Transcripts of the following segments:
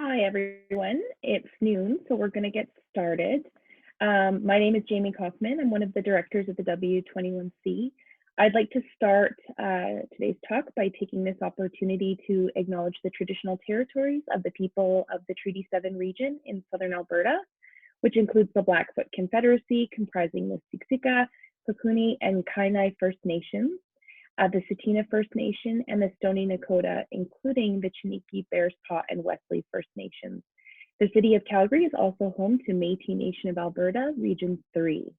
Hi, everyone. It's noon, so we're going to get started. My name is Jamie Kaufman. I'm one of the directors of the W21C. I'd like to start today's talk by taking this opportunity to acknowledge the traditional territories of the people of the Treaty 7 region in southern Alberta, which includes the Blackfoot Confederacy, comprising the Siksika, Pekuni, and Kainai First Nations, the Tsuut'ina First Nation, and the Stoney Nakoda, including the Chiniki, Bearspaw, and Wesley First Nations. The city of Calgary is also home to Métis Nation of Alberta, Region 3.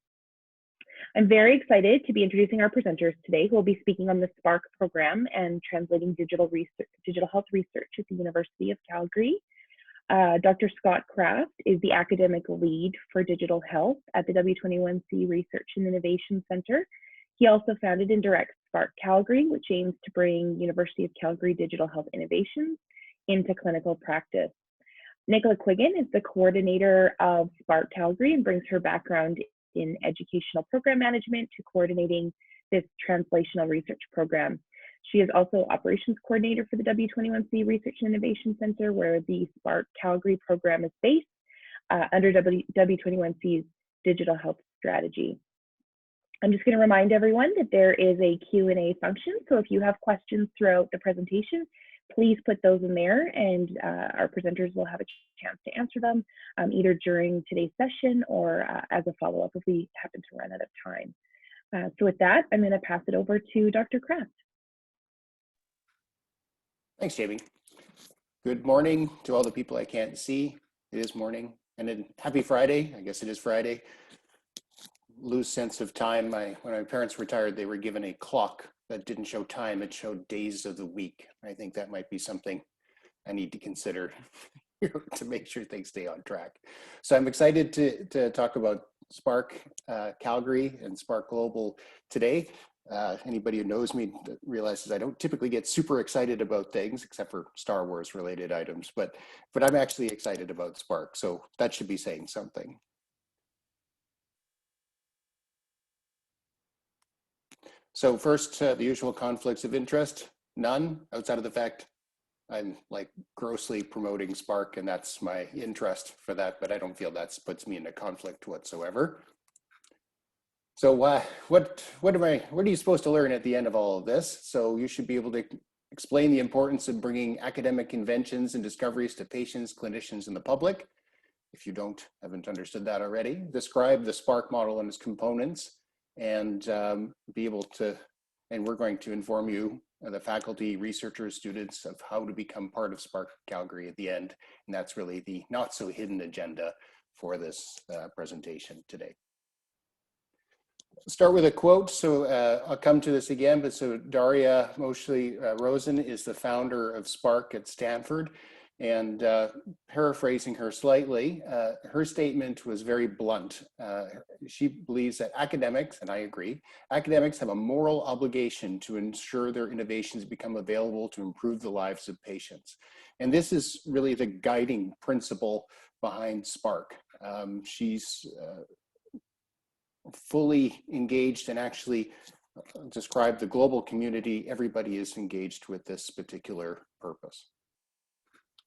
I'm very excited to be introducing our presenters today, who will be speaking on the SPARK program and translating digital health research at the University of Calgary. Dr. Scott Kraft is the academic lead for digital health at the W21C Research and Innovation Center. He also founded and directs SPARK Calgary, which aims to bring University of Calgary digital health innovations into clinical practice. Nicola Quiggin is the coordinator of SPARK Calgary and brings her background in educational program management to coordinating this translational research program. She is also operations coordinator for the W21C Research and Innovation Center, where the SPARK Calgary program is based under W21C's digital health strategy. I'm just going to remind everyone that there is a Q&A function, so if you have questions throughout the presentation, please put those in there, and our presenters will have a chance to answer them either during today's session or as a follow-up if we happen to run out of time. So with that, I'm going to pass it over to Dr. Kraft. Thanks, Jamie. Good morning to all the people I can't see. It is morning, and then happy Friday. I guess it is Friday. Lose sense of time. When my parents retired, they were given a clock that didn't show time. It showed days of the week. I think that might be something I need to consider to make sure things stay on track. So I'm excited to talk about SPARK Calgary and SPARK Global today. Anybody who knows me realizes I don't typically get super excited about things except for Star Wars related items, but I'm actually excited about SPARK, so that should be saying something. So first, the usual conflicts of interest, none, outside of the fact I'm like grossly promoting SPARK, and that's my interest for that, but I don't feel that puts me in a conflict whatsoever. So what are you supposed to learn at the end of all of this? So you should be able to explain the importance of bringing academic inventions and discoveries to patients, clinicians, and the public. If you haven't understood that already, describe the SPARK model and its components, and be able to, and we're going to inform you, the faculty, researchers, students, of how to become part of SPARK Calgary at the end. And that's really the not so hidden agenda for this presentation today. Start with a quote. So I'll come to this again, but so Daria Moshley-Rosen is the founder of SPARK at Stanford. And paraphrasing her slightly, her statement was very blunt. She believes that academics, and I agree, academics have a moral obligation to ensure their innovations become available to improve the lives of patients. And this is really the guiding principle behind SPARK. She's fully engaged and actually described the global community. Everybody is engaged with this particular purpose.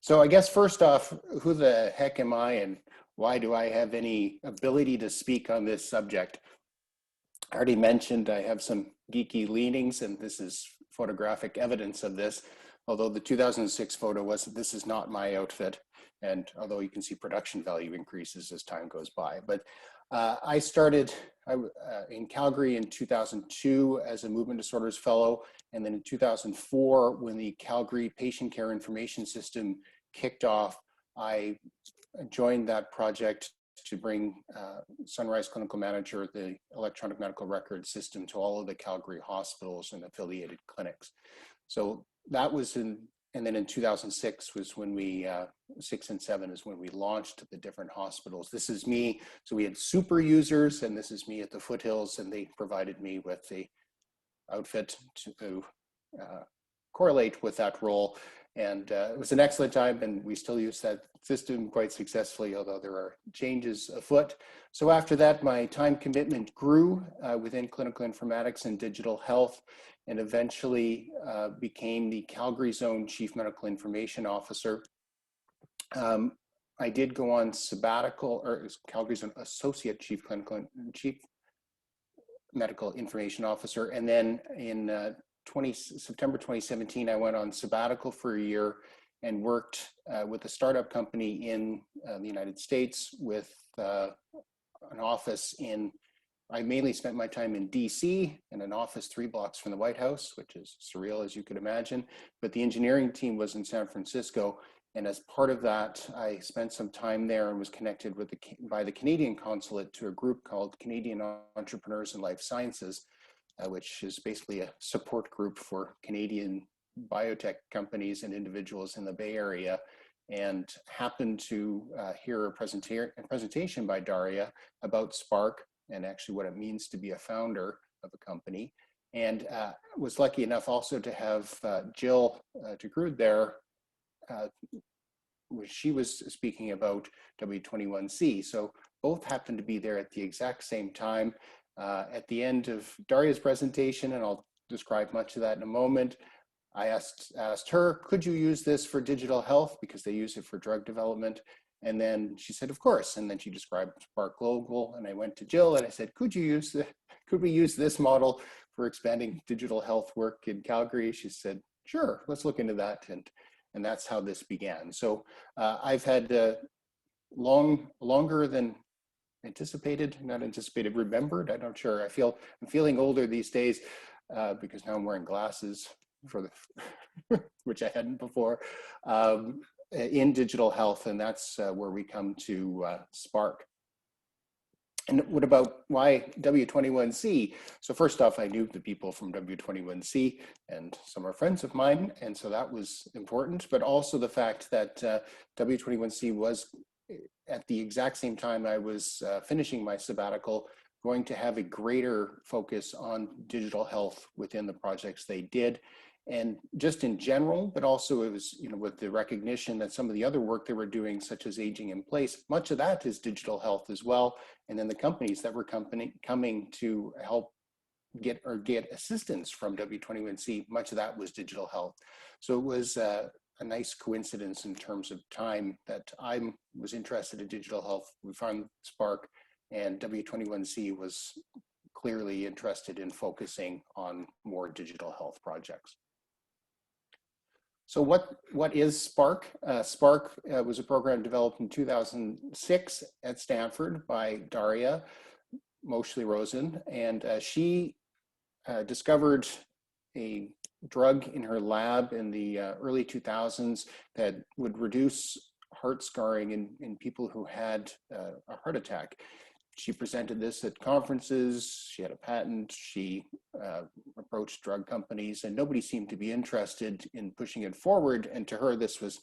So I guess first off, who the heck am I and why do I have any ability to speak on this subject? I already mentioned I have some geeky leanings, and this is photographic evidence of this. Although the 2006 photo this is not my outfit. And although you can see production value increases as time goes by. But I started in Calgary in 2002 as a movement disorders fellow. And then in 2004, when the Calgary Patient Care Information System kicked off, I joined that project to bring Sunrise Clinical Manager, the electronic medical record system, to all of the Calgary hospitals and affiliated clinics. So that was and then in 2006 was when 6 and 7 is when we launched the different hospitals. This is me. So we had super users, and this is me at the foothills, and they provided me with the outfit to correlate with that role. And it was an excellent time, and we still use that system quite successfully, although there are changes afoot. So after that, my time commitment grew within clinical informatics and digital health, and eventually became the Calgary Zone Chief Medical Information Officer. I did go on sabbatical, or Calgary's an associate chief medical information officer. And then in September 2017, I went on sabbatical for a year and worked with a startup company in the United States with an office I mainly spent my time in DC in an office 3 blocks from the White House, which is surreal as you could imagine. But the engineering team was in San Francisco. And as part of that, I spent some time there and was connected with by the Canadian consulate to a group called Canadian Entrepreneurs in Life Sciences, which is basically a support group for Canadian biotech companies and individuals in the Bay Area, and happened to hear a presentation by Daria about SPARK and actually what it means to be a founder of a company. And was lucky enough also to have Jill DeGrood there. She was speaking about W21C. So both happened to be there at the exact same time. At the end of Daria's presentation, and I'll describe much of that in a moment, I asked her, could you use this for digital health? Because they use it for drug development. And then she said, of course. And then she described SPARK Global. And I went to Jill and I said, could we use this model for expanding digital health work in Calgary? She said, sure, let's look into that. And that's how this began. So I've had longer than remembered. I'm not sure. I'm feeling older these days because now I'm wearing glasses which I hadn't before, in digital health, and that's where we come to SPARK. And what about why W21C? So first off, I knew the people from W21C, and some are friends of mine, and so that was important, but also the fact that W21C was, at the exact same time I was finishing my sabbatical, going to have a greater focus on digital health within the projects they did. And just in general, but also it was, with the recognition that some of the other work they were doing, such as aging in place, much of that is digital health as well. And then the companies that were coming to help get assistance from W21C, much of that was digital health. So it was a nice coincidence in terms of time that I was interested in digital health. We found SPARK, and W21C was clearly interested in focusing on more digital health projects. So what is SPARK? SPARK was a program developed in 2006 at Stanford by Daria Moschly-Rosen, and she discovered a drug in her lab in the early 2000s that would reduce heart scarring in people who had a heart attack. She presented this at conferences, she had a patent, she approached drug companies, and nobody seemed to be interested in pushing it forward. And to her, this was,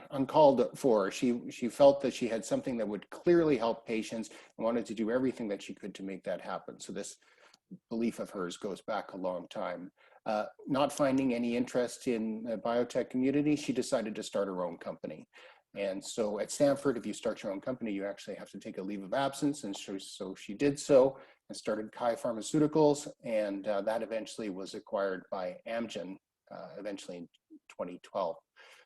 uncalled for. She felt that she had something that would clearly help patients and wanted to do everything that she could to make that happen. So this belief of hers goes back a long time. Not finding any interest in the biotech community, she decided to start her own company. And so at Stanford, if you start your own company, you actually have to take a leave of absence. And so she did so and started Kai Pharmaceuticals. And that eventually was acquired by Amgen, eventually in 2012.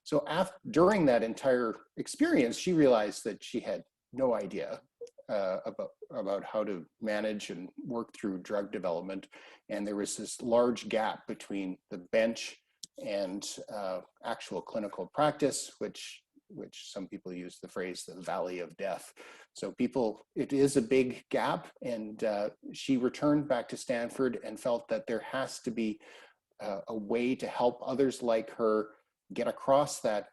So during that entire experience, she realized that she had no idea about how to manage and work through drug development. And there was this large gap between the bench and actual clinical practice, which some people use the phrase the valley of death. So it is a big gap, and she returned back to Stanford and felt that there has to be a way to help others like her get across that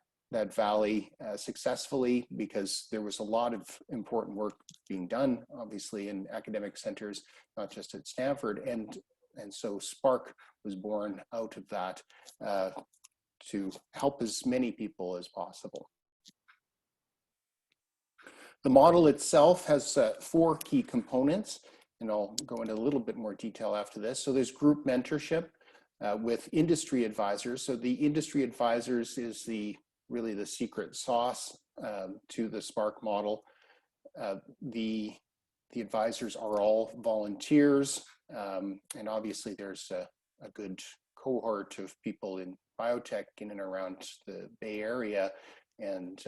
valley successfully, because there was a lot of important work being done, obviously, in academic centers, not just at Stanford. And so SPARK was born out of that to help as many people as possible. The model itself has 4 key components, and I'll go into a little bit more detail after this. So there's group mentorship with industry advisors. So the industry advisors is really the secret sauce to the SPARK model. The advisors are all volunteers, and obviously there's a good cohort of people in biotech in and around the Bay Area. And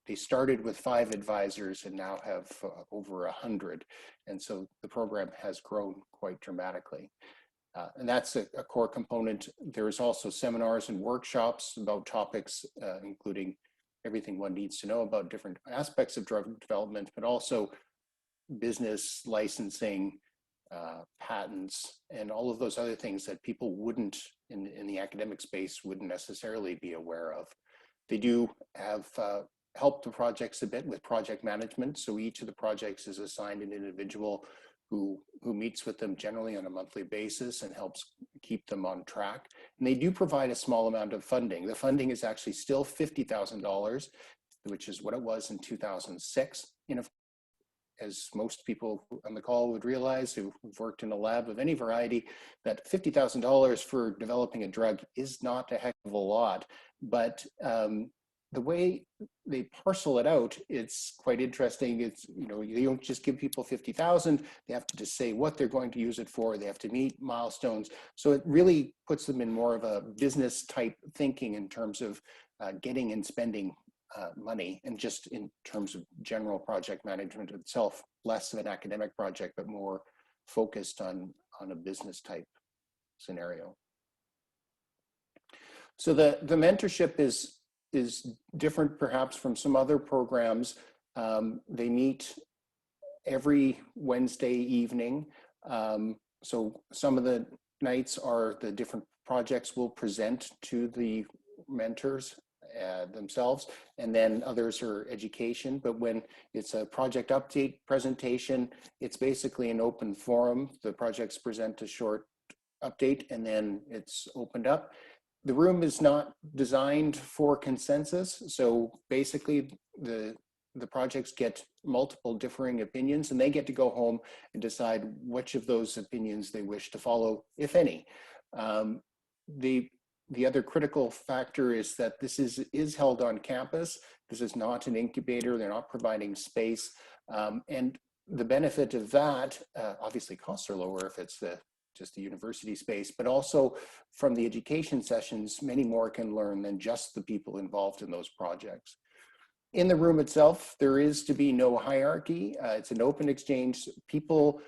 they started with 5 advisors and now have over 100. And so the program has grown quite dramatically. And that's a core component. There's also seminars and workshops about topics, including everything one needs to know about different aspects of drug development, but also business, licensing, patents, and all of those other things that people wouldn't, in the academic space, wouldn't necessarily be aware of. They do have helped the projects a bit with project management. So each of the projects is assigned an individual who meets with them generally on a monthly basis and helps keep them on track. And they do provide a small amount of funding. The funding is actually still $50,000, which is what it was in 2006. As most people on the call would realize who've worked in a lab of any variety, that $50,000 for developing a drug is not a heck of a lot. But the way they parcel it out, it's quite interesting. It's, you don't just give people 50,000, they have to just say what they're going to use it for. They have to meet milestones. So it really puts them in more of a business type thinking in terms of getting and spending money, and just in terms of general project management itself, less of an academic project, but more focused on a business type scenario. So the mentorship is different perhaps from some other programs. They meet every Wednesday evening. So some of the nights are the different projects will present to the mentors themselves, and then others are education. But when it's a project update presentation, it's basically an open forum. The projects present a short update and then it's opened up. The room is not designed for consensus. So basically the projects get multiple differing opinions, and they get to go home and decide which of those opinions they wish to follow, if any. The other critical factor is that this is held on campus. This is not an incubator. They're not providing space. And the benefit of that, obviously costs are lower if it's just the university space, but also from the education sessions, many more can learn than just the people involved in those projects. In the room itself, there is to be no hierarchy. It's an open exchange. People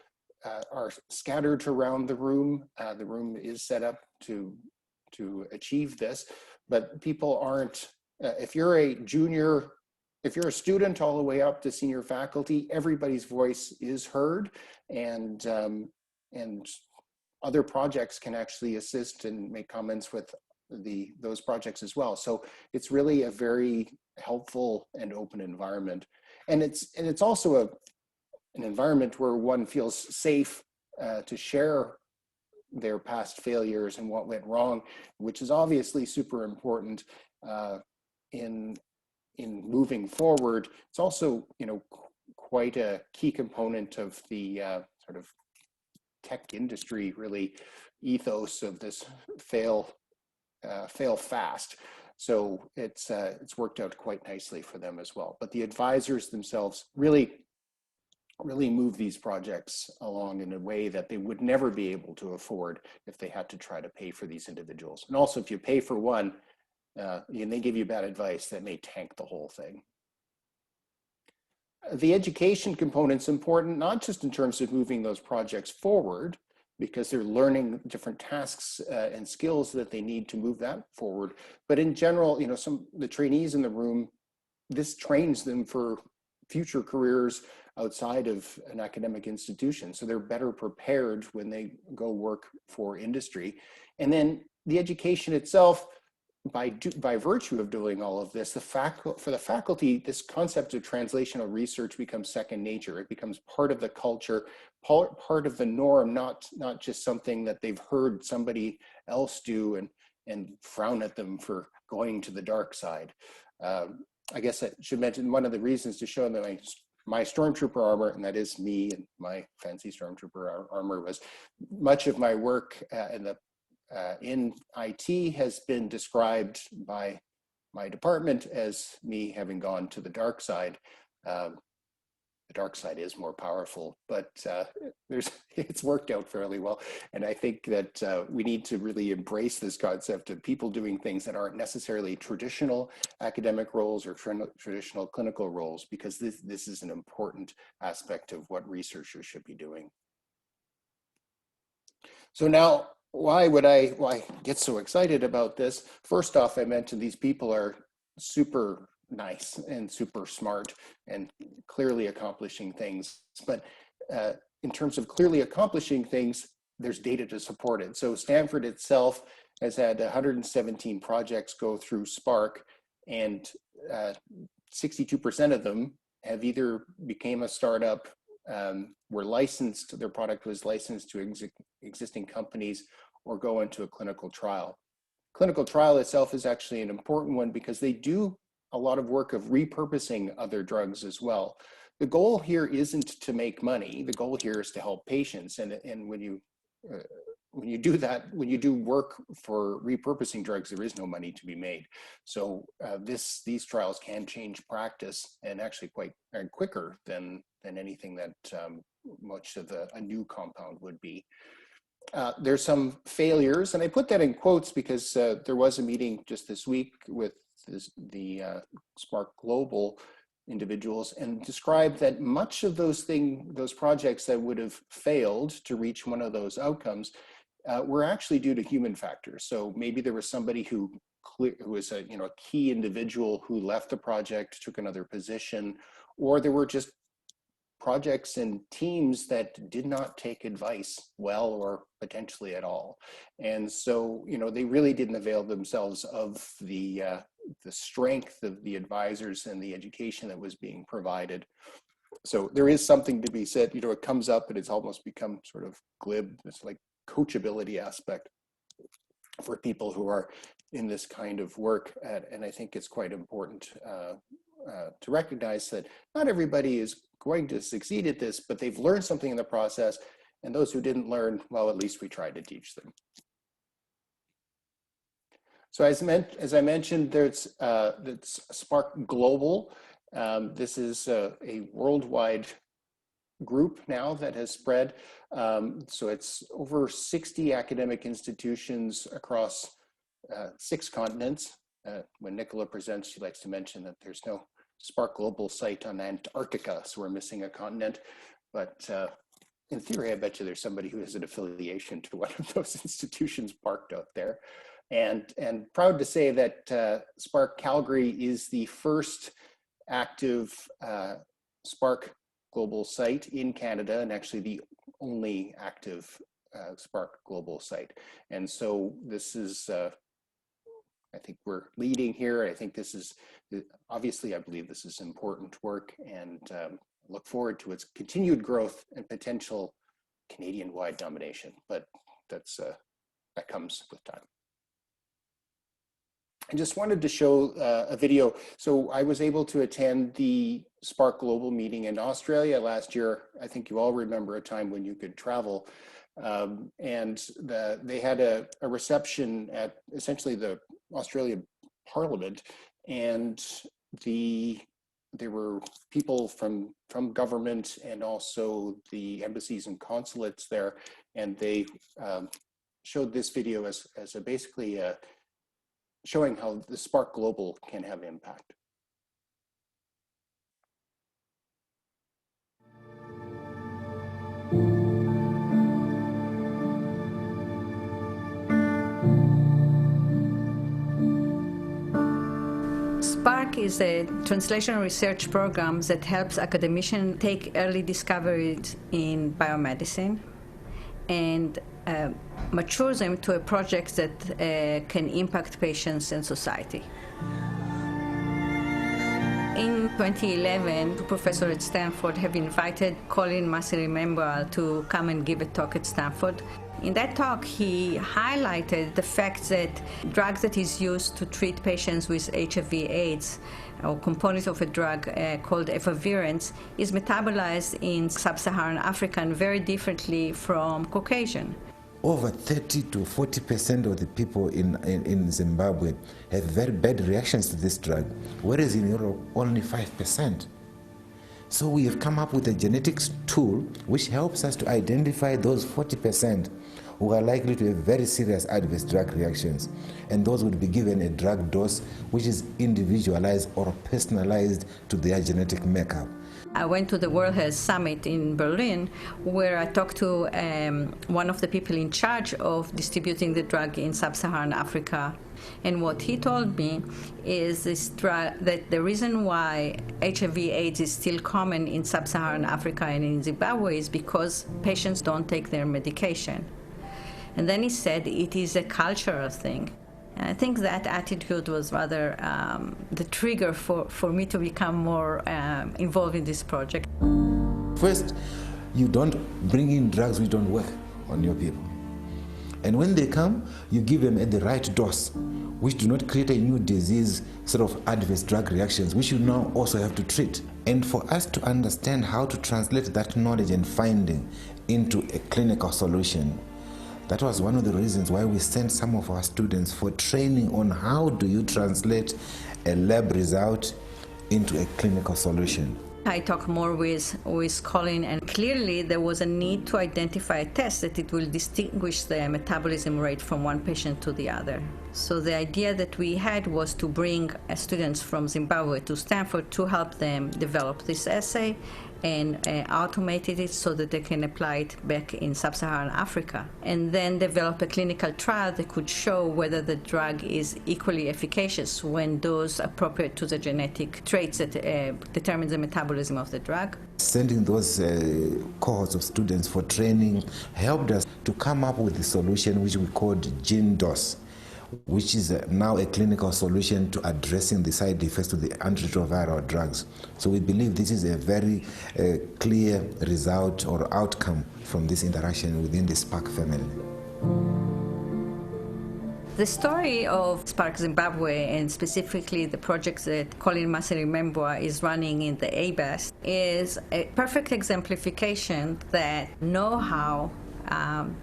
are scattered around the room. The room is set up to achieve this, but people aren't, if you're a junior, if you're a student all the way up to senior faculty, everybody's voice is heard, and other projects can actually assist and make comments with those projects as well. So it's really a very helpful and open environment. And it's also an environment where one feels safe to share their past failures and what went wrong, which is obviously super important in moving forward. It's also, quite a key component of the sort of tech industry, really, ethos of this fail fast. So it's worked out quite nicely for them as well. But the advisors themselves really move these projects along in a way that they would never be able to afford if they had to try to pay for these individuals. And also, if you pay for one and they give you bad advice, that may tank the whole thing. The education component's important, not just in terms of moving those projects forward, because they're learning different tasks and skills that they need to move that forward, but in general, the trainees in the room, this trains them for future careers outside of an academic institution. So they're better prepared when they go work for industry. And then the education itself, by virtue of doing all of this, for the faculty, this concept of translational research becomes second nature. It becomes part of the culture, part of the norm, not just something that they've heard somebody else do and frown at them for going to the dark side. I guess I should mention one of the reasons to show them my stormtrooper armor, and that is me and my fancy stormtrooper armor, was much of my work in IT has been described by my department as me having gone to the dark side. the dark side is more powerful, but it's worked out fairly well. And I think that we need to really embrace this concept of people doing things that aren't necessarily traditional academic roles or traditional clinical roles, because this is an important aspect of what researchers should be doing. So now, why get so excited about this? First off, I mentioned these people are super nice and super smart and clearly accomplishing things. But in terms of clearly accomplishing things, there's data to support it. So Stanford itself has had 117 projects go through SPARK, and 62% of them have either became a startup, were licensed, their product was licensed to existing companies, or go into a clinical trial. Clinical trial itself is actually an important one because they do a lot of work of repurposing other drugs as well. The goal here isn't to make money. The goal here is to help patients. And when you do that, when you do work for repurposing drugs, there is no money to be made. So these trials can change practice, and actually quite quicker than anything that much of a new compound would be. There's some failures, and I put that in quotes because there was a meeting just this week with the SPARK Global individuals, and described that much of those projects that would have failed to reach one of those outcomes were actually due to human factors. So maybe there was somebody who was a key individual who left the project, took another position, or there were just projects and teams that did not take advice well or potentially at all. And so, they really didn't avail themselves of the strength of the advisors and the education that was being provided. So there is something to be said, it comes up and it's almost become sort of glib. It's like coachability aspect for people who are in this kind of work. And I think it's quite important to recognize that not everybody is going to succeed at this, but they've learned something in the process. And those who didn't learn, well, at least we tried to teach them. So as I mentioned, there's SPARK Global. This is a worldwide group now that has spread. So it's over 60 academic institutions across 6 continents. When Nicola presents, she likes to mention that there's no SPARK Global site on Antarctica, so we're missing a continent. But in theory, I bet you there's somebody who has an affiliation to one of those institutions parked out there. And proud to say that SPARK Calgary is the first active SPARK Global site in Canada, and actually the only active SPARK Global site. And so this is, I think we're leading here. I think this is, obviously, I believe this is important work, and look forward to its continued growth and potential Canadian-wide domination. But that comes with time. I just wanted to show a video. So I was able to attend the SPARK Global meeting in Australia last year. I think you all remember a time when you could travel. And they had a reception at essentially the Australian Parliament, and there were people from government and also the embassies and consulates there, and they showed this video as basically showing how the SPARK Global can have impact. SPARK is a translational research program that helps academicians take early discoveries in biomedicine and mature them to a project that can impact patients and society. In 2011, a professor at Stanford have invited Colin Massey-Membral to come and give a talk at Stanford. In that talk, he highlighted the fact that drugs that is used to treat patients with HIV/AIDS, or component of a drug called efavirenz, is metabolized in sub-Saharan Africa very differently from Caucasian. Over 30 to 40% of the people in Zimbabwe have very bad reactions to this drug, whereas in Europe, only 5%. So we have come up with a genetics tool which helps us to identify those 40% who are likely to have very serious adverse drug reactions. And those would be given a drug dose which is individualized or personalized to their genetic makeup. I went to the World Health Summit in Berlin, where I talked to one of the people in charge of distributing the drug in sub-Saharan Africa. And what he told me is that the reason why HIV/AIDS is still common in sub-Saharan Africa and in Zimbabwe is because patients don't take their medication. And then he said it is a cultural thing. And I think that attitude was rather the trigger for me to become more involved in this project. First, you don't bring in drugs which don't work on your people. And when they come, you give them at the right dose, which do not create a new disease, sort of adverse drug reactions, which you now also have to treat. And for us to understand how to translate that knowledge and finding into a clinical solution, that was one of the reasons why we sent some of our students for training on how do you translate a lab result into a clinical solution. I talked more with Colin, and clearly there was a need to identify a test that it will distinguish the metabolism rate from one patient to the other. So the idea that we had was to bring students from Zimbabwe to Stanford to help them develop this assay and automated it so that they can apply it back in sub-Saharan Africa, and then develop a clinical trial that could show whether the drug is equally efficacious when those appropriate to the genetic traits that determine the metabolism of the drug. Sending those cohorts of students for training helped us to come up with the solution which we called Gene Dose, which is now a clinical solution to addressing the side effects of the antiretroviral drugs. So we believe this is a very clear result or outcome from this interaction within the SPARK family. The story of SPARK Zimbabwe, and specifically the project that Colin Massery-Membwa is running in the ABAS, is a perfect exemplification that know-how,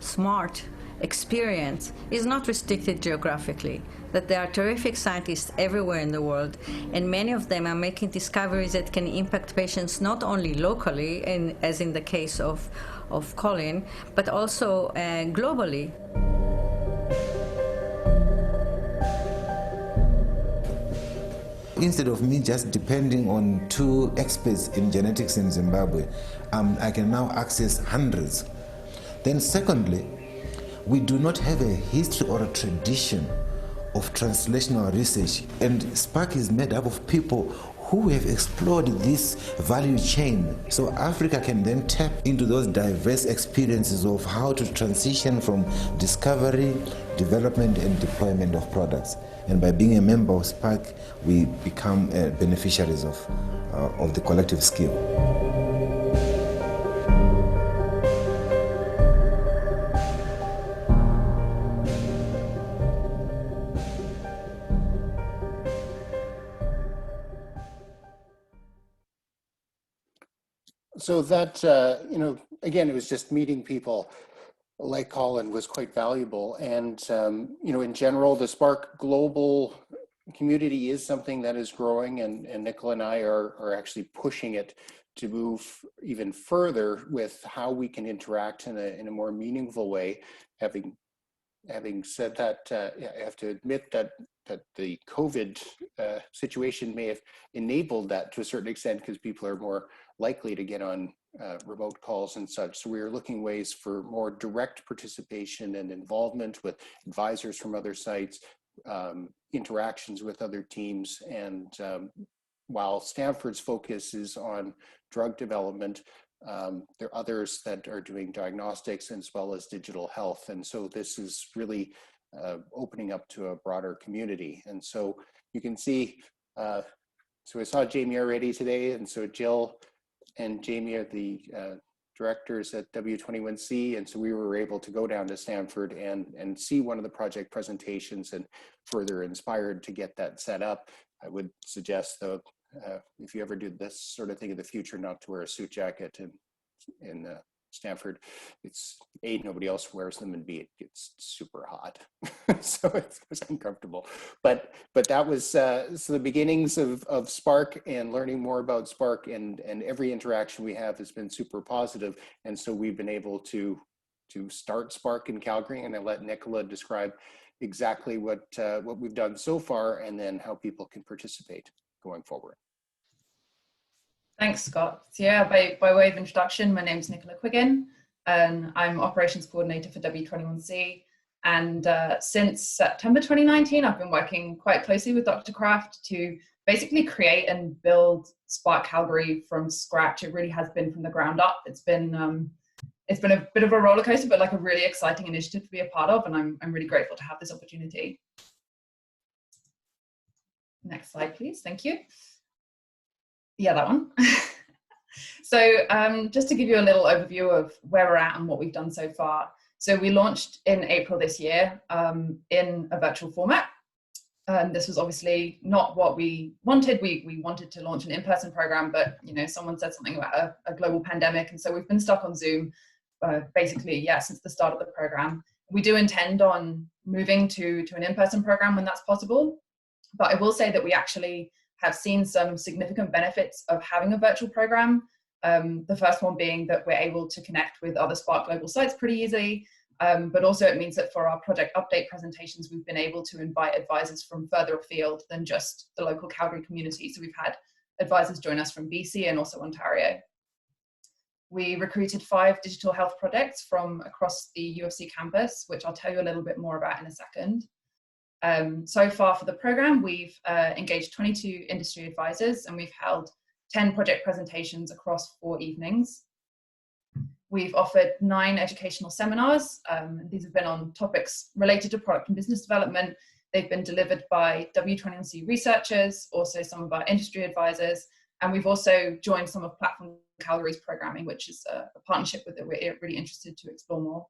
smart experience is not restricted geographically, that there are terrific scientists everywhere in the world, and many of them are making discoveries that can impact patients not only locally, as in the case of Colin, but also globally. Instead of me just depending on 2 experts in genetics in Zimbabwe, I can now access hundreds. Then secondly, we do not have a history or a tradition of translational research, and SPARK is made up of people who have explored this value chain. So Africa can then tap into those diverse experiences of how to transition from discovery, development, and deployment of products. And by being a member of SPARK, we become beneficiaries of the collective skill. So that, again, it was just meeting people like Colin was quite valuable. And, in general, the SPARK global community is something that is growing, and Nicola and I are actually pushing it to move even further with how we can interact in a more meaningful way. Having said that, I have to admit that the COVID situation may have enabled that to a certain extent, because people are more likely to get on remote calls and such. So we are looking ways for more direct participation and involvement with advisors from other sites, interactions with other teams. And while Stanford's focus is on drug development, there are others that are doing diagnostics as well as digital health. And so this is really opening up to a broader community. And so you can see, so I saw Jamie already today, and so Jill and Jamie are the directors at W21C, and so we were able to go down to Stanford and see one of the project presentations, and further inspired to get that set up. I would suggest, though, if you ever do this sort of thing in the future, not to wear a suit jacket in Stanford, it's A, nobody else wears them, and B, it gets super hot. So it's uncomfortable. But that was so the beginnings of SPARK, and learning more about SPARK, and every interaction we have has been super positive. And so we've been able to start SPARK in Calgary, and I let Nicola describe exactly what we've done so far, and then how people can participate going forward. Thanks, Scott. So yeah, by way of introduction, my name is Nicola Quiggin, and I'm Operations Coordinator for W21C. And since September 2019, I've been working quite closely with Dr. Kraft to basically create and build SPARK Calgary from scratch. It really has been from the ground up. It's been a bit of a roller coaster, but like a really exciting initiative to be a part of, and I'm really grateful to have this opportunity. Next slide, please. Thank you. Yeah, that one. So just to give you a little overview of where we're at and what we've done so far. So we launched in April this year in a virtual format. This was obviously not what we wanted. We wanted to launch an in-person program, but someone said something about a global pandemic, and so we've been stuck on Zoom basically, since the start of the program. We do intend on moving to an in-person program when that's possible, but I will say that we actually have seen some significant benefits of having a virtual program. The first one being that we're able to connect with other SPARK global sites pretty easily, but also it means that for our project update presentations, we've been able to invite advisors from further afield than just the local Calgary community. So we've had advisors join us from BC and also Ontario. We recruited 5 digital health projects from across the UFC campus, which I'll tell you a little bit more about in a second. So far for the program, we've engaged 22 industry advisors, and we've held 10 project presentations across 4 evenings. We've offered 9 educational seminars. These have been on topics related to product and business development. They've been delivered by W21C researchers, also some of our industry advisors, and we've also joined some of Platform Calgary's programming, which is a partnership with that we're really interested to explore more.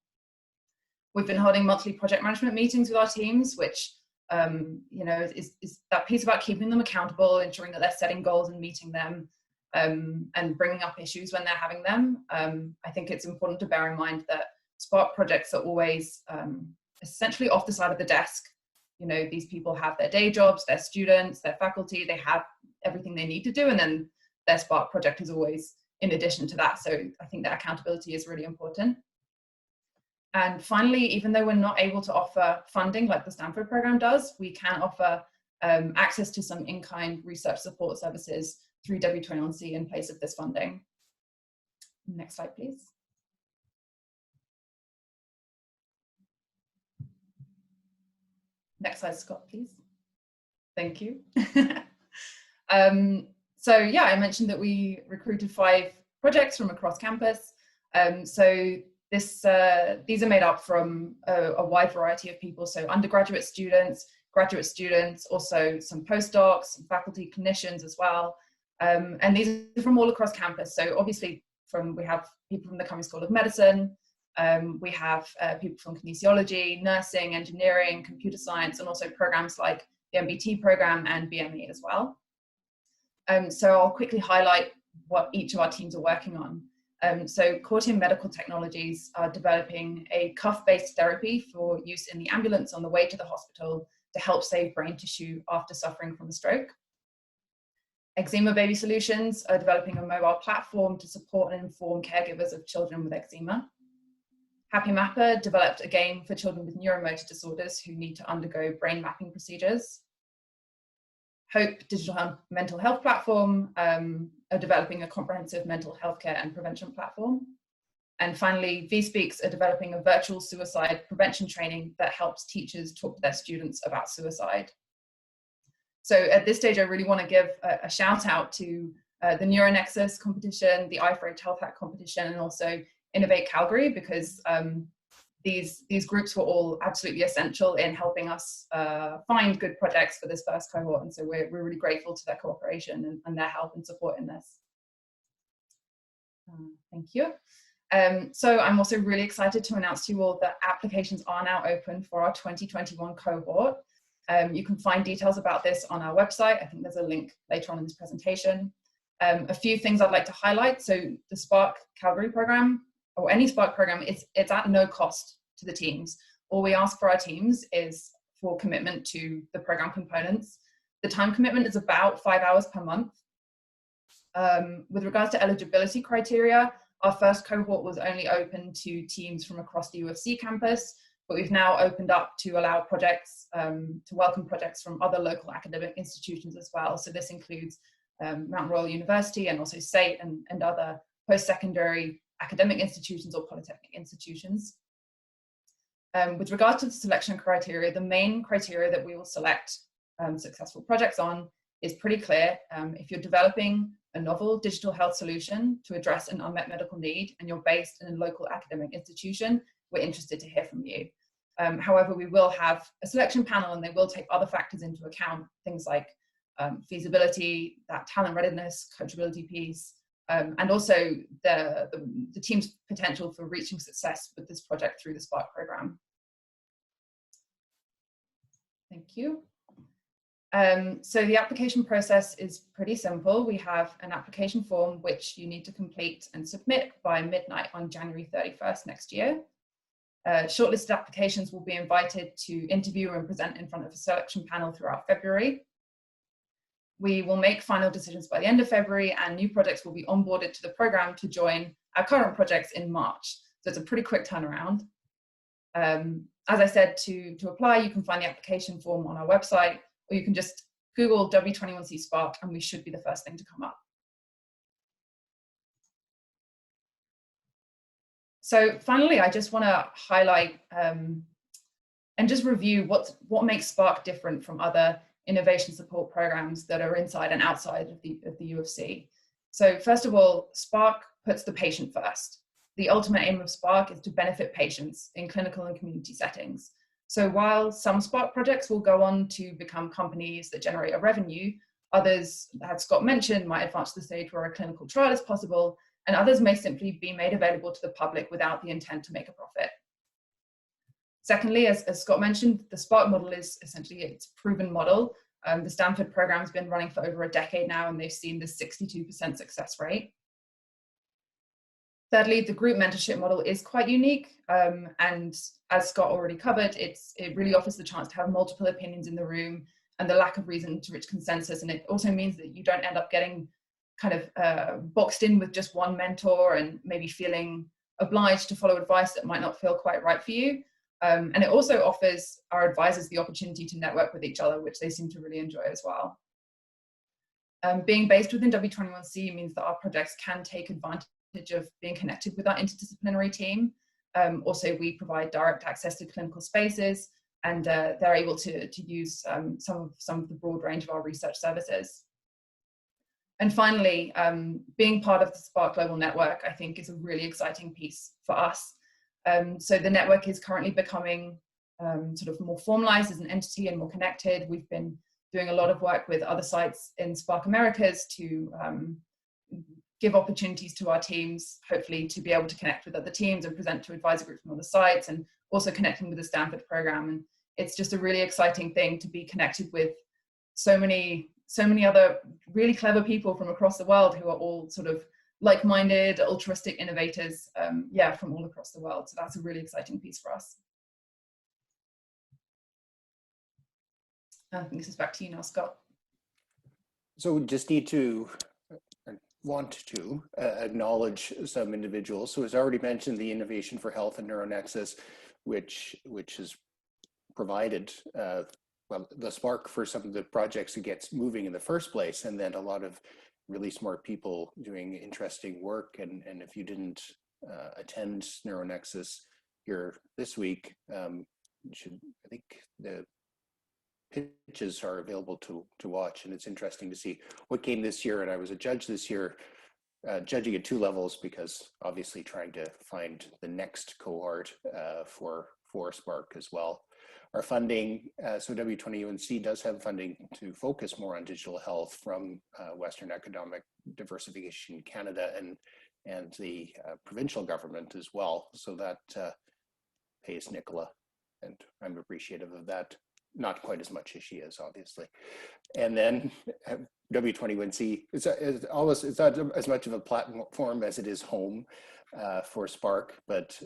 We've been holding monthly project management meetings with our teams, which is that piece about keeping them accountable, ensuring that they're setting goals and meeting them, and bringing up issues when they're having them. I think it's important to bear in mind that SPARK projects are always essentially off the side of the desk. These people have their day jobs, their students, their faculty, they have everything they need to do, and then their SPARK project is always in addition to that. So I think that accountability is really important. And finally, even though we're not able to offer funding like the Stanford program does, we can offer access to some in-kind research support services through W21C in place of this funding. Next slide, please. Next slide, Scott, please. Thank you. So yeah, I mentioned that we recruited 5 projects from across campus. So these are made up from a wide variety of people. So undergraduate students, graduate students, also some postdocs, some faculty, clinicians as well. And these are from all across campus. So obviously we have people from the Cummings School of Medicine, we have people from kinesiology, nursing, engineering, computer science, and also programs like the MBT program and BME as well. So I'll quickly highlight what each of our teams are working on. So Core Team Medical Technologies are developing a cuff-based therapy for use in the ambulance on the way to the hospital to help save brain tissue after suffering from a stroke. Eczema Baby Solutions are developing a mobile platform to support and inform caregivers of children with eczema. Happy Mapper developed a game for children with neuromotor disorders who need to undergo brain mapping procedures. Hope Digital Mental Health Platform are developing a comprehensive mental health care and prevention platform. And finally, VSpeaks are developing a virtual suicide prevention training that helps teachers talk to their students about suicide. So at this stage, I really want to give a shout out to the NeuroNexus competition, the iFreight Health Hack competition, and also Innovate Calgary, because these groups were all absolutely essential in helping us find good projects for this first cohort. And so we're really grateful to their cooperation and their help and support in this. Thank you. So I'm also really excited to announce to you all that applications are now open for our 2021 cohort. You can find details about this on our website. I think there's a link later on in this presentation. A few things I'd like to highlight. So the SPARK Calgary program or any SPARK program, it's at no cost to the teams. All we ask for our teams is for commitment to the program components. The time commitment is about 5 hours per month. With regards to eligibility criteria, our first cohort was only open to teams from across the UFC campus, but we've now opened up to allow projects, to welcome projects from other local academic institutions as well. So this includes Mount Royal University and also SAIT and other post-secondary academic institutions or polytechnic institutions. With regard to the selection criteria, the main criteria that we will select successful projects on is pretty clear. If you're developing a novel digital health solution to address an unmet medical need and you're based in a local academic institution, we're interested to hear from you. However, we will have a selection panel and they will take other factors into account, things like feasibility, that talent readiness, coachability piece, and also the team's potential for reaching success with this project through the SPARK program. Thank you. So the application process is pretty simple. We have an application form which you need to complete and submit by midnight on January 31st next year. Shortlisted applications will be invited to interview and present in front of a selection panel throughout February. We will make final decisions by the end of February, and new projects will be onboarded to the program to join our current projects in March. So it's a pretty quick turnaround. As I said, to apply, you can find the application form on our website, or you can just Google W21C SPARK and we should be the first thing to come up. So finally, I just want to highlight and just review what makes SPARK different from other innovation support programs that are inside and outside of the UFC. So first of all, SPARK puts the patient first. The ultimate aim of SPARK is to benefit patients in clinical and community settings. So while some SPARK projects will go on to become companies that generate a revenue, others, as Scott mentioned, might advance to the stage where a clinical trial is possible, and others may simply be made available to the public without the intent to make a profit. Secondly, as Scott mentioned, the SPARK model is essentially its proven model. The Stanford program has been running for over a decade now, and they've seen the 62% success rate. Thirdly, the group mentorship model is quite unique, and as Scott already covered, it really offers the chance to have multiple opinions in the room and the lack of reason to reach consensus, and it also means that you don't end up getting kind of boxed in with just one mentor and maybe feeling obliged to follow advice that might not feel quite right for you. And it also offers our advisors the opportunity to network with each other, which they seem to really enjoy as well. Being based within W21C means that our projects can take advantage of being connected with our interdisciplinary team. Also, we provide direct access to clinical spaces, and they're able to use some of the broad range of our research services. And finally, being part of the SPARK Global Network, I think, is a really exciting piece for us. So the network is currently becoming sort of more formalized as an entity and more connected. We've been doing a lot of work with other sites in SPARK Americas to give opportunities to our teams, hopefully to be able to connect with other teams and present to advisor groups from other sites, and also connecting with the Stanford program. And it's just a really exciting thing to be connected with so many other really clever people from across the world who are all sort of like-minded, altruistic innovators, from all across the world. So that's a really exciting piece for us. I think this is back to you now, Scott. So we just need to want to acknowledge some individuals. So as already mentioned, the Innovation for Health and NeuroNexus, which has provided the spark for some of the projects that gets moving in the first place, and then a lot of really smart people doing interesting work. And if you didn't attend NeuroNexus here this week, you should, I think the pitches are available to watch, and it's interesting to see what came this year. And I was a judge this year, judging at 2 levels, because obviously trying to find the next cohort for SPARK as well. Our funding, so W20UNC does have funding to focus more on digital health from Western Economic Diversification Canada and the provincial government as well. So that pays Nicola, and I'm appreciative of that. not quite as much as she is, obviously. And then W21C, it's not as much of a platform as it is home for SPARK, but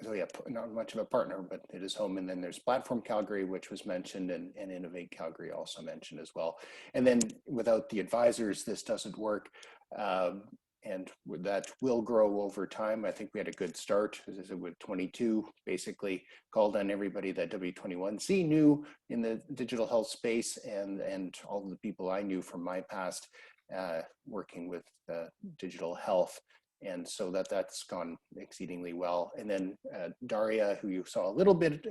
so yeah, not much of a partner, but it is home. And then there's Platform Calgary, which was mentioned, and Innovate Calgary also mentioned as well. And then without the advisors, this doesn't work. And that will grow over time. I think we had a good start, as I said, with 22, basically called on everybody that W21C knew in the digital health space, and all the people I knew from my past working with digital health. And so that's gone exceedingly well. And then Daria, who you saw a little bit,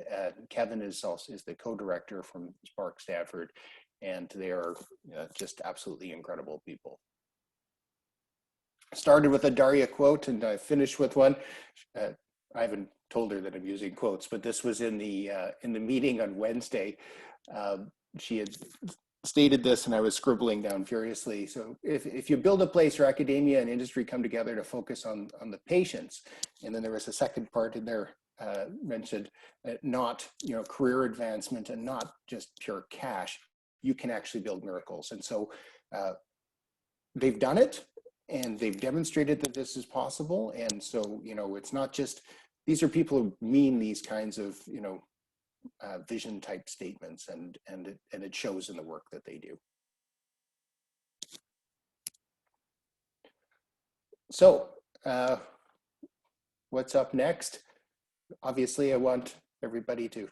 Kevin is the co-director from SPARK Stanford, and they are just absolutely incredible people. Started with a Daria quote, and I finished with one. I haven't told her that I'm using quotes, but this was in the meeting on Wednesday. She had stated this, and I was scribbling down furiously. So if you build a place where academia and industry come together to focus on the patients, and then there was a second part in there mentioned, not career advancement and not just pure cash, you can actually build miracles. And so they've done it, and they've demonstrated that this is possible. And so it's not just, these are people who mean these kinds of vision type statements, and it shows in the work that they do. So what's up next? Obviously, I want everybody to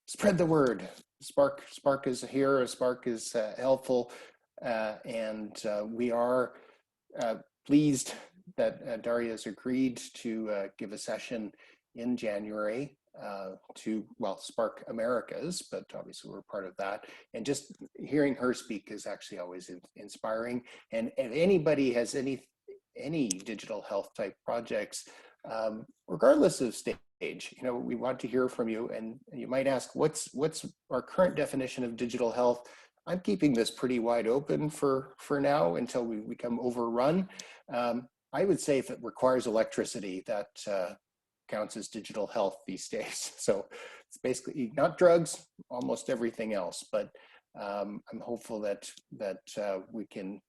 spread the word. SPARK is here. SPARK is helpful, and we are pleased that Daria has agreed to give a session in January to, well, SPARK Americas, but obviously we're part of that. And just hearing her speak is actually always inspiring. And if anybody has any digital health type projects, regardless of stage, we want to hear from you. And you might ask, what's our current definition of digital health? I'm keeping this pretty wide open for now until we become overrun. I would say if it requires electricity, that counts as digital health these days. So it's basically not drugs, almost everything else. But I'm hopeful that we can,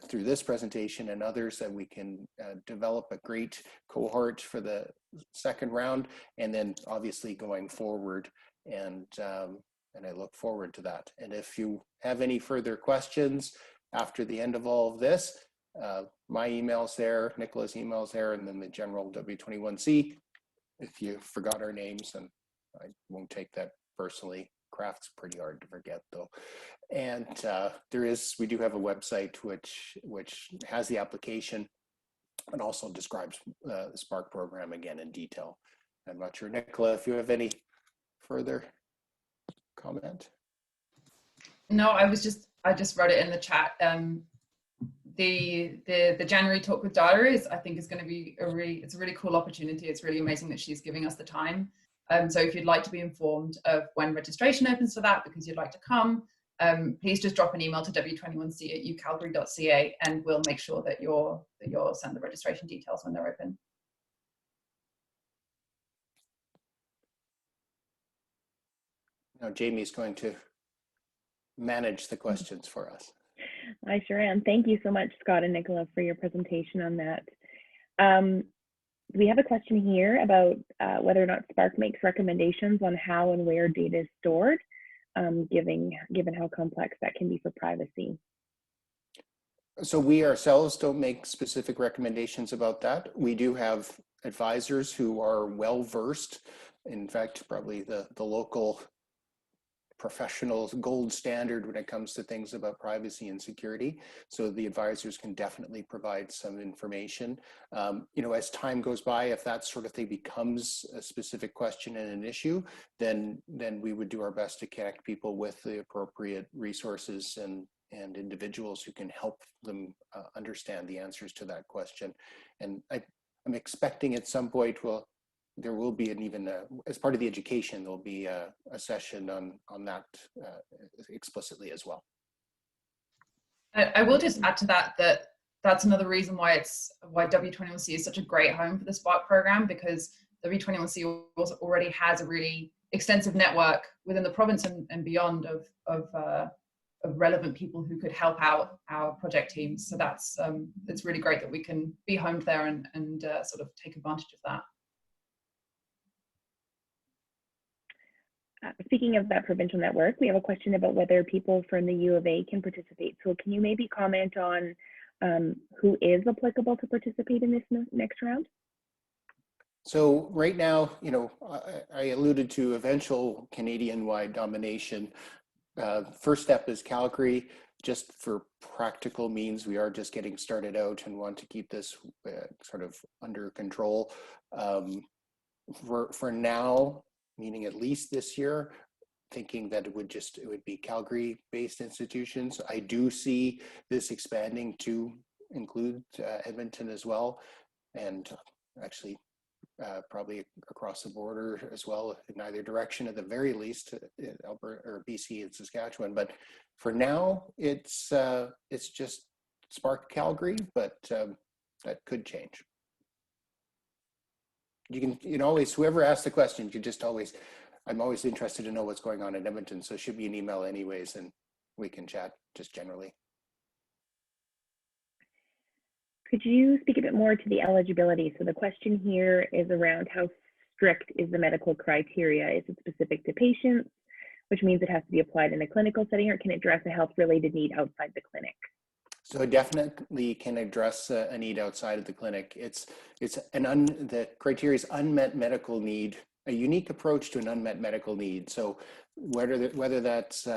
through this presentation and others, that we can develop a great cohort for the second round, and then obviously going forward. And I look forward to that. And if you have any further questions after the end of all of this, my email's there, Nicola's email's there, and then the general W21C. If you forgot our names, and I won't take that personally. Kraft's pretty hard to forget though. And we do have a website which has the application and also describes the SPARK program again in detail. I'm not sure, Nicola, if you have any further comment. No, I just wrote it in the chat. The January talk with Daria I think is going to be it's a really cool opportunity. It's really amazing that she's giving us the time. So if you'd like to be informed of when registration opens for that, because you'd like to come, please just drop an email to w21c@ucalgary.ca, and we'll make sure that you'll send the registration details when they're open. Now Jamie's going to manage the questions for us. I sure am. Thank you so much, Scott and Nicola, for your presentation on that. We have a question here about whether or not SPARK makes recommendations on how and where data is stored, given how complex that can be for privacy. So we ourselves don't make specific recommendations about that. We do have advisors who are well versed. In fact, probably the local professional gold standard when it comes to things about privacy and security. So the advisors can definitely provide some information. As time goes by, if that sort of thing becomes a specific question and an issue, then we would do our best to connect people with the appropriate resources and individuals who can help them understand the answers to that question. And I'm expecting at some point, there will be as part of the education, there'll be a session on that explicitly as well. I will just add to that's another reason why W21C is such a great home for the SPARK program, because W21C already has a really extensive network within the province and beyond of relevant people who could help out our project teams. So that's it's really great that we can be homed there and sort of take advantage of that. Speaking of that provincial network, we have a question about whether people from the U of A can participate. So can you maybe comment on who is applicable to participate in this next round? So right now, you know, I alluded to eventual Canadian-wide domination. First step is Calgary. Just for practical means, we are just getting started out and want to keep this sort of under control. For now, meaning at least this year, thinking that it would be Calgary-based institutions. I do see this expanding to include Edmonton as well, and actually probably across the border as well in either direction at the very least, Alberta or BC and Saskatchewan. But for now, it's just SPARK Calgary, but that could change. You can always, whoever asks the question, you just always, I'm always interested to know what's going on in Edmonton, so shoot me an email anyways and we can chat just generally. Could you speak a bit more to the eligibility? So the question here is around how strict is the medical criteria? Is it specific to patients, which means it has to be applied in a clinical setting, or can it address a health-related need outside the clinic? So it definitely can address a need outside of the clinic. The criteria is unmet medical need, a unique approach to an unmet medical need. So whether that's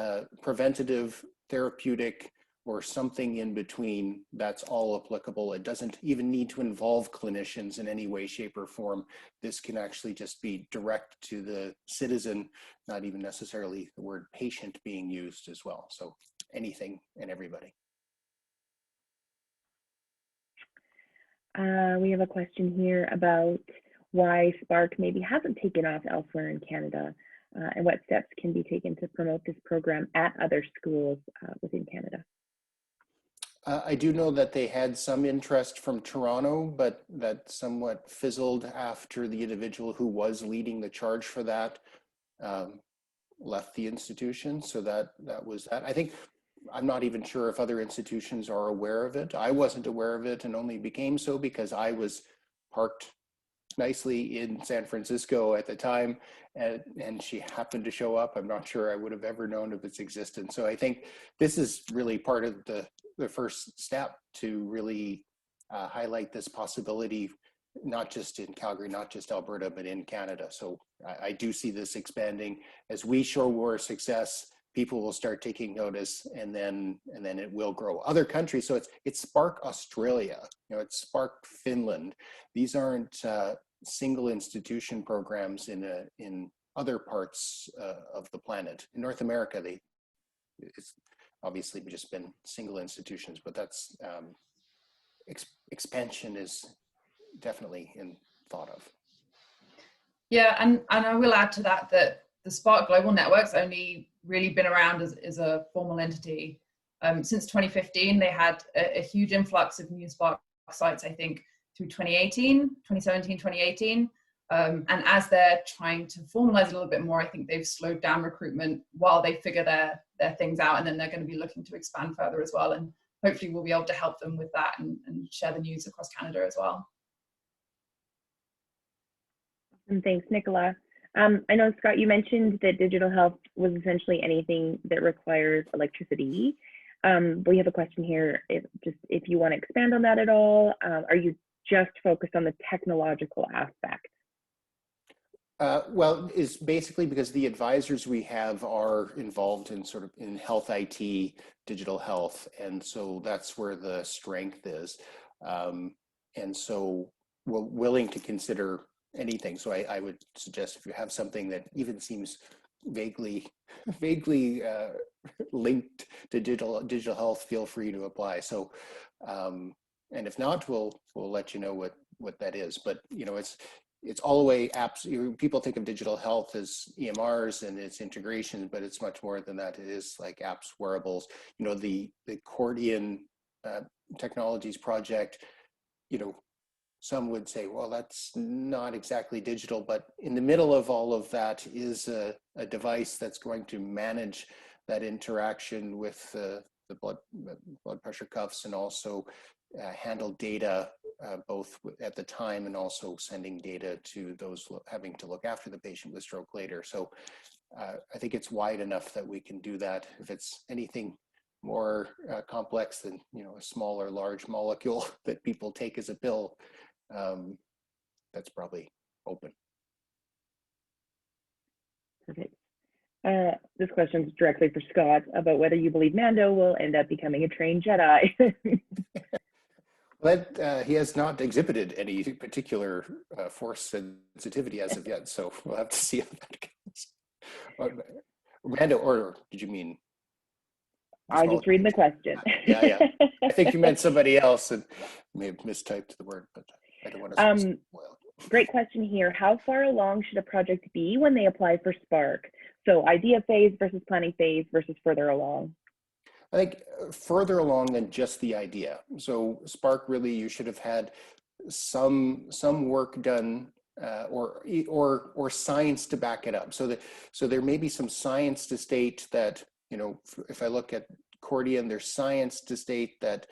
preventative, therapeutic, or something in between, that's all applicable. It doesn't even need to involve clinicians in any way, shape, or form. This can actually just be direct to the citizen, not even necessarily the word patient being used as well. So anything and everybody. We have a question here about why SPARK maybe hasn't taken off elsewhere in Canada, and what steps can be taken to promote this program at other schools within Canada. I do know that they had some interest from Toronto, but that somewhat fizzled after the individual who was leading the charge for that left the institution. So that was that. I think, I'm not even sure if other institutions are aware of it. I wasn't aware of it and only became so because I was parked nicely in San Francisco at the time, and she happened to show up. I'm not sure I would have ever known of its existence. So I think this is really part of the first step to really highlight this possibility, not just in Calgary, not just Alberta, but in Canada. So I do see this expanding. As we show more success, people will start taking notice, and then it will grow. Other countries, so it's SPARK Australia, it's SPARK Finland. These aren't single institution programs in other parts of the planet. In North America, it's obviously just been single institutions, but that's expansion is definitely in thought of. Yeah, and I will add to that the SPARK Global Network's only really been around as a formal entity. Since 2015, they had a huge influx of new SPARK sites, I think, through 2017, 2018. And as they're trying to formalize a little bit more, I think they've slowed down recruitment while they figure their things out, and then they're going to be looking to expand further as well. And hopefully we'll be able to help them with that and share the news across Canada as well. And thanks, Nicola. I know, Scott, you mentioned that digital health was essentially anything that requires electricity. We have a question here, if you want to expand on that at all. Are you just focused on the technological aspect? Well, it's basically because the advisors we have are involved in in health IT, digital health, and so that's where the strength is. And so we're willing to consider anything. So I would suggest if you have something that even seems vaguely linked to digital health, feel free to apply. So, and if not, we'll let you know what that is. But it's all the way apps. People think of digital health as EMRs and its integration, but it's much more than that. It is like apps, wearables. The Accordion Technologies project, some would say, well, that's not exactly digital, but in the middle of all of that is a device that's going to manage that interaction with the blood pressure cuffs, and also handle data both at the time and also sending data to those having to look after the patient with stroke later. So I think it's wide enough that we can do that. If it's anything more complex than, you know, a small or large molecule that people take as a pill, that's probably open. Perfect. This question is directly for Scott about whether you believe Mando will end up becoming a trained Jedi. But he has not exhibited any particular force sensitivity as of yet, so we'll have to see how that goes. Mando, or did you mean? I just read the question. Yeah. I think you meant somebody else and may have mistyped the word, but I don't want to spoil it. Great question here. How far along should a project be when they apply for SPARK? So idea phase versus planning phase versus further along? I think further along than just the idea. So SPARK, really, you should have had some work done or science to back it up. So there may be some science to state that, you know, if I look at Cordian, there's science to state that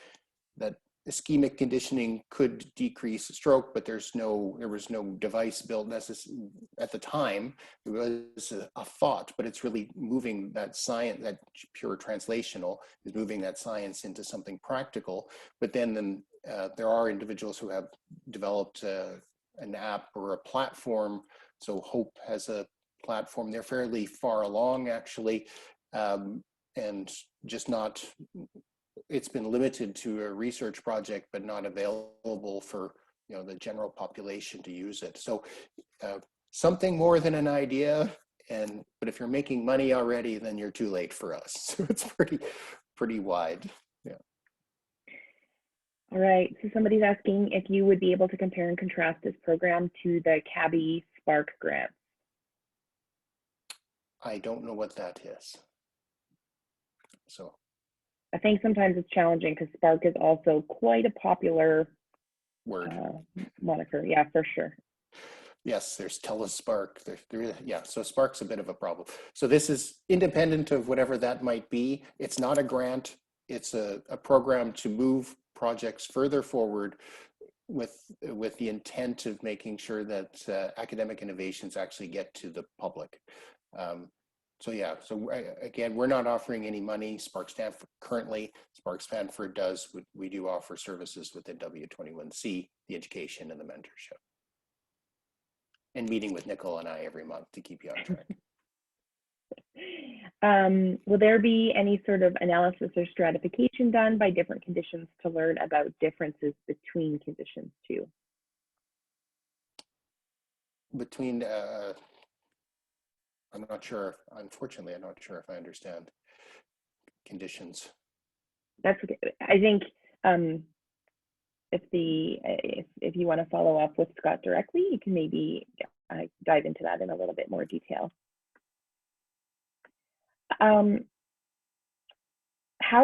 ischemic conditioning could decrease stroke, but there was no device built necessarily at the time. It was a thought, but it's really moving that science, that pure translational is moving that science into something practical. But then there are individuals who have developed an app or a platform. So Hope has a platform. They're fairly far along, actually, and just not, it's been limited to a research project, but not available for, you know, the general population to use it. So something more than an idea, but if you're making money already, then you're too late for us. So it's pretty wide. Yeah. All right. So somebody's asking if you would be able to compare and contrast this program to the CABI SPARK grant. I don't know what that is. So I think sometimes it's challenging because SPARK is also quite a popular word moniker. Yeah, for sure. Yes, there's TeleSpark. Yeah, so SPARK's a bit of a problem. So this is independent of whatever that might be. It's not a grant. It's a program to move projects further forward with the intent of making sure that academic innovations actually get to the public. So yeah, so again, we're not offering any money. SPARK Stanford currently, SPARK Stanford does. We do offer services within W21C, the education and the mentorship. And meeting with Nicola and I every month to keep you on track. Will there be any sort of analysis or stratification done by different conditions to learn about differences between conditions too? Between, I'm not sure, unfortunately, I'm not sure if I understand conditions. That's okay. I think if you want to follow up with Scott directly, you can maybe dive into that in a little bit more detail. How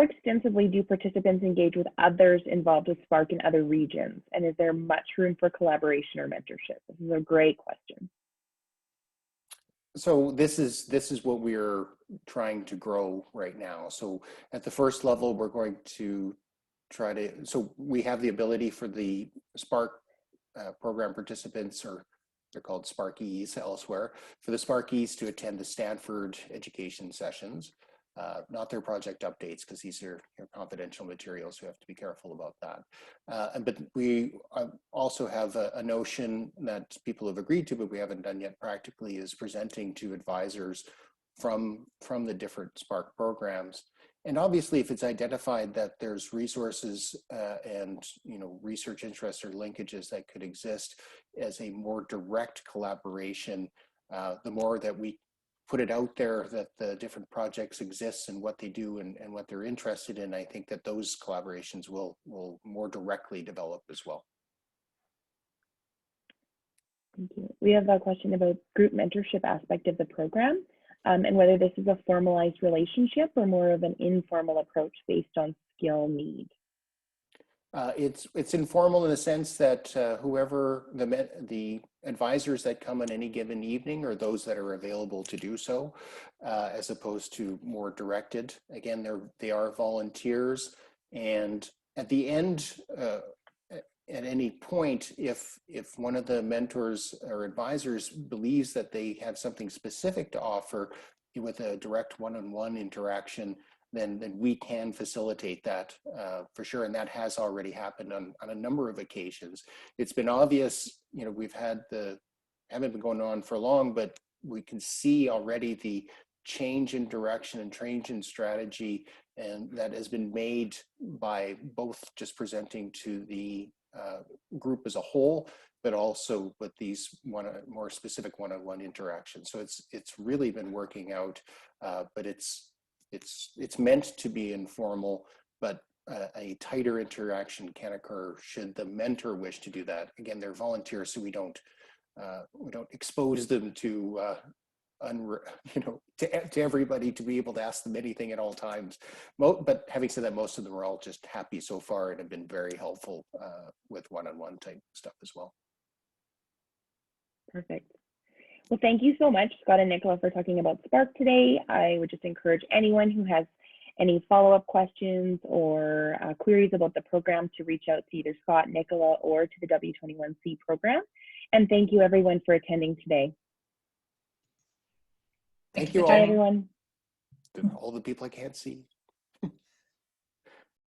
extensively do participants engage with others involved with SPARK in other regions? And is there much room for collaboration or mentorship? This is a great question. So this is what we're trying to grow right now. So at the first level, we're going to try to, so we have the ability for the SPARK program participants, or they're called SPARKies elsewhere, for the SPARKies to attend the Stanford education sessions, not their project updates, because these are confidential materials, so we have to be careful about that. But we also have a notion that people have agreed to, but we haven't done yet practically, is presenting to advisors from the different SPARK programs. And obviously, if it's identified that there's resources and research interests or linkages that could exist as a more direct collaboration, the more that we put it out there that the different projects exist and what they do and what they're interested in, I think that those collaborations will more directly develop as well. Thank you. We have a question about group mentorship aspect of the program, and whether this is a formalized relationship or more of an informal approach based on skill need. It's informal in the sense that whoever the advisors that come on any given evening are those that are available to do so, as opposed to more directed. Again, they are volunteers, and at the end, at any point, if one of the mentors or advisors believes that they have something specific to offer with a direct one-on-one interaction, then we can facilitate that for sure. And that has already happened on a number of occasions. It's been obvious, you know, haven't been going on for long, but we can see already the change in direction and change in strategy, and that has been made by both just presenting to the group as a whole, but also with these more specific one-on-one interactions. So it's really been working out, but it's meant to be informal, but a tighter interaction can occur should the mentor wish to do that. Again, they're volunteers, so we don't expose them to to everybody to be able to ask them anything at all times. But having said that, most of them are all just happy so far and have been very helpful with one-on-one type stuff as well. Perfect. Well, thank you so much, Scott and Nicola, for talking about SPARK today. I would just encourage anyone who has any follow-up questions or queries about the program to reach out to either Scott, Nicola, or to the W21C program. And thank you, everyone, for attending today. Thank you all. Bye, everyone. All the people I can't see.